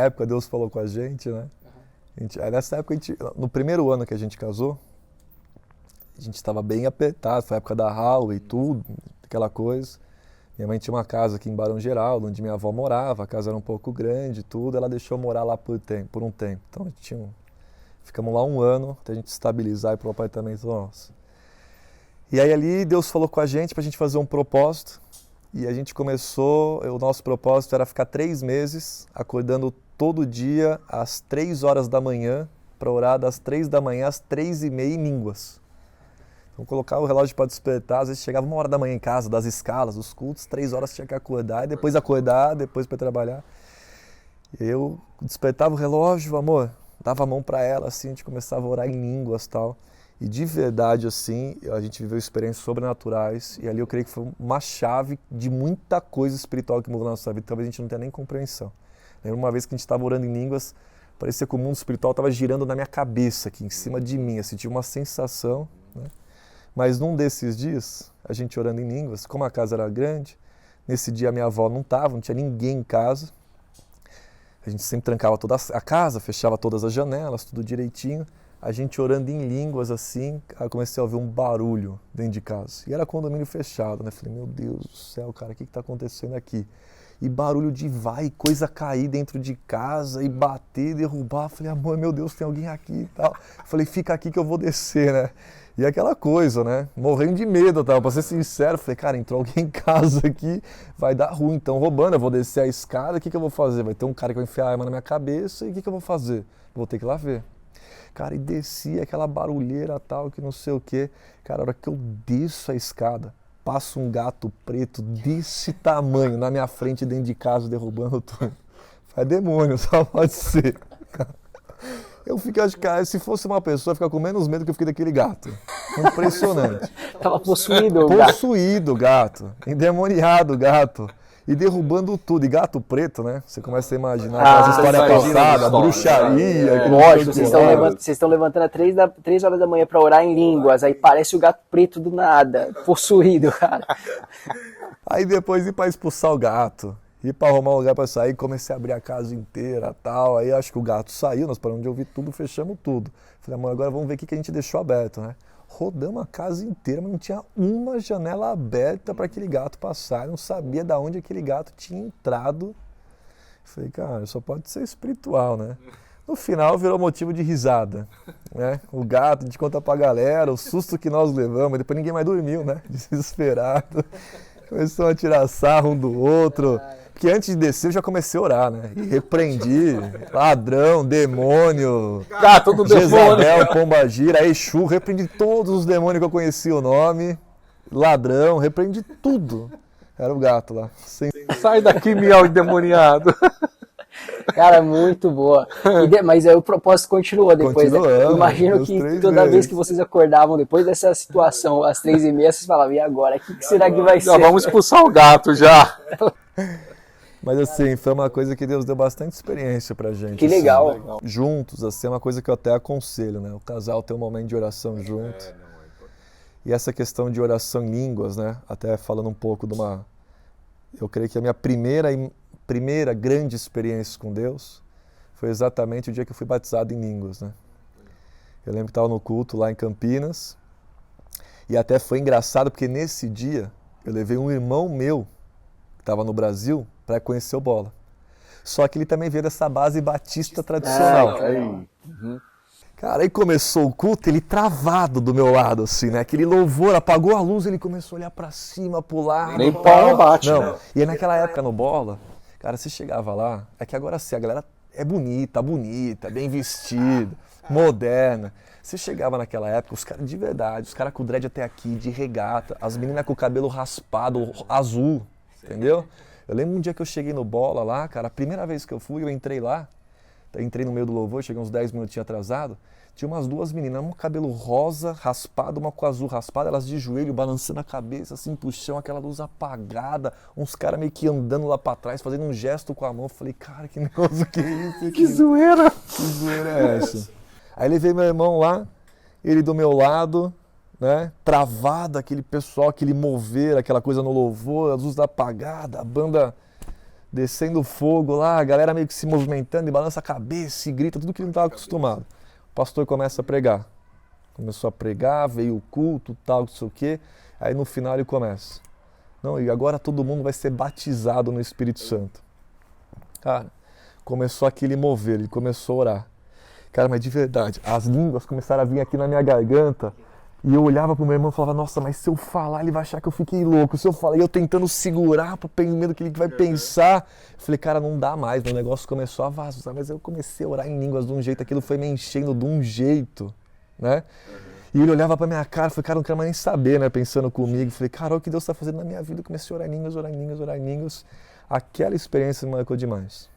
época Deus falou com a gente, né? Nessa época, no primeiro ano que a gente casou, a gente estava bem apertado, foi a época da Huawei e tudo, aquela coisa. Minha mãe tinha uma casa aqui em Barão Geraldo, onde minha avó morava, a casa era um pouco grande e tudo, ela deixou eu morar lá por um tempo. Então ficamos lá um ano até a gente estabilizar e ir para o apartamento nosso. E aí ali Deus falou com a gente para a gente fazer um propósito, e a gente começou, o nosso propósito era ficar 3 meses acordando todo dia às 3 horas da manhã, para orar das 3 da manhã às 3h30 em línguas. Então colocava o relógio para despertar, às vezes chegava 1 hora da manhã em casa, das escalas, dos cultos, 3 horas tinha que acordar, e depois para trabalhar. E eu despertava o relógio, amor, dava a mão para ela, assim, a gente começava a orar em línguas e tal. E de verdade, assim, a gente viveu experiências sobrenaturais, e ali eu creio que foi uma chave de muita coisa espiritual que mudou na nossa vida, talvez a gente não tenha nem compreensão. Lembro uma vez que a gente estava orando em línguas, parecia que o mundo espiritual estava girando na minha cabeça, aqui em cima de mim, assim, tinha uma sensação, né? Mas num desses dias, a gente orando em línguas, como a casa era grande, nesse dia a minha avó não estava, não tinha ninguém em casa, a gente sempre trancava toda a casa, fechava todas as janelas, tudo direitinho. A gente orando em línguas assim, eu comecei a ouvir um barulho dentro de casa. E era condomínio fechado, né? Falei, meu Deus do céu, cara, o que está acontecendo aqui? E barulho de vai, coisa cair dentro de casa, e bater, derrubar. Falei, amor, meu Deus, tem alguém aqui e tal. Falei, fica aqui que eu vou descer, né? E aquela coisa, né? Morrendo de medo, tá? Pra ser sincero, falei, cara, entrou alguém em casa aqui, vai dar ruim, então roubando, eu vou descer a escada, o que eu vou fazer? Vai ter um cara que vai enfiar a arma na minha cabeça, e o que eu vou fazer? Vou ter que ir lá ver. Cara, e desci aquela barulheira tal, que não sei o quê. Cara, a hora que eu desço a escada, passa um gato preto desse tamanho na minha frente, dentro de casa, derrubando tudo. Falei, demônio, só pode ser. Eu fiquei, acho que se fosse uma pessoa, eu ficava com menos medo que eu fiquei daquele gato. Impressionante. Tava possuído o gato. Possuído o gato, endemoniado o gato. E derrubando tudo. E gato preto, né? Você começa a imaginar aquelas histórias passadas, bruxaria. Lógico, vocês estão levantando às 3 horas da manhã pra orar em línguas, aí parece o gato preto do nada, possuído, cara. Aí depois ir pra expulsar o gato, ir pra arrumar um lugar pra sair, comecei a abrir a casa inteira e tal. Aí acho que o gato saiu, nós paramos de ouvir tudo, fechamos tudo. Falei, amor, agora vamos ver o que a gente deixou aberto, né? Rodamos a casa inteira, mas não tinha uma janela aberta para aquele gato passar. Eu não sabia de onde aquele gato tinha entrado. Falei, cara, só pode ser espiritual, né? No final virou motivo de risada, né? O gato, a gente conta pra galera, o susto que nós levamos, depois ninguém mais dormiu, né? Desesperado. Começou a tirar sarro um do outro. Porque antes de descer eu já comecei a orar, né? E repreendi, ladrão, demônio, Todo Jezabel, Pombagira, Exu, repreendi todos os demônios que eu conhecia o nome, ladrão, repreendi tudo. Era o gato lá. Sai daqui, miau endemoniado. Cara, muito boa. Mas aí o propósito continua depois, né? Imagino que toda vez que vocês acordavam depois dessa situação, às 3h30, vocês falavam, e agora? O que será que vai ser? Já vamos expulsar o gato já. Mas assim, foi uma coisa que Deus deu bastante experiência pra gente. Que assim, legal. Juntos, assim, é uma coisa que eu até aconselho, né? O casal ter um momento de oração junto. E essa questão de oração em línguas, né? Até falando um pouco de uma... Eu creio que a minha primeira grande experiência com Deus foi exatamente o dia que eu fui batizado em línguas, né? Eu lembro que estava no culto lá em Campinas, e até foi engraçado porque nesse dia eu levei um irmão meu, que estava no Brasil, para conhecer o Bola. Só que ele também veio dessa base batista tradicional. Cara, aí começou o culto, ele travado do meu lado, assim, né? Aquele louvor, apagou a luz, ele começou a olhar pra cima, pular. Nem pau bate, não. né? E aí naquela época no Bola, cara, você chegava lá, é que agora sim, a galera é bonita, bem vestida, moderna. Você chegava naquela época, os caras de verdade, os caras com o dread até aqui, de regata, as meninas com o cabelo raspado, azul, entendeu? Eu lembro um dia que eu cheguei no Bola lá, cara, a primeira vez que eu fui, eu entrei lá, entrei no meio do louvor, cheguei uns 10 minutinhos atrasado, tinha umas 2 meninas, uma com cabelo rosa raspado, uma com azul raspado, elas de joelho, balançando a cabeça, assim, pro chão, aquela luz apagada, uns caras meio que andando lá pra trás, fazendo um gesto com a mão. Eu falei, cara, que negócio que é isso? Que zoeira! Que zoeira é essa? Aí levei meu irmão lá, ele do meu lado, né, travado, aquele pessoal, aquele mover, aquela coisa no louvor, a luz apagada, a banda descendo fogo lá, a galera meio que se movimentando e balança a cabeça e grita, tudo que ele não estava acostumado. O pastor começa a pregar. Começou a pregar, veio o culto, tal, não sei o quê. Aí no final ele começa. Não, e agora todo mundo vai ser batizado no Espírito Santo. Cara, começou aquele mover, ele começou a orar. Cara, mas de verdade, as línguas começaram a vir aqui na minha garganta. E eu olhava pro meu irmão e falava, nossa, mas se eu falar, ele vai achar que eu fiquei louco. Se eu falar, e eu tentando segurar, com medo que ele vai pensar. Eu falei, cara, não dá mais, meu negócio começou a vazar. Mas eu comecei a orar em línguas de um jeito, aquilo foi me enchendo de um jeito, né? E ele olhava pra minha cara, falei, cara, não quero mais nem saber, né? Pensando comigo. Falei, cara, olha o que Deus tá fazendo na minha vida. Eu comecei a orar em línguas, orar em línguas, orar em línguas. Aquela experiência me marcou demais.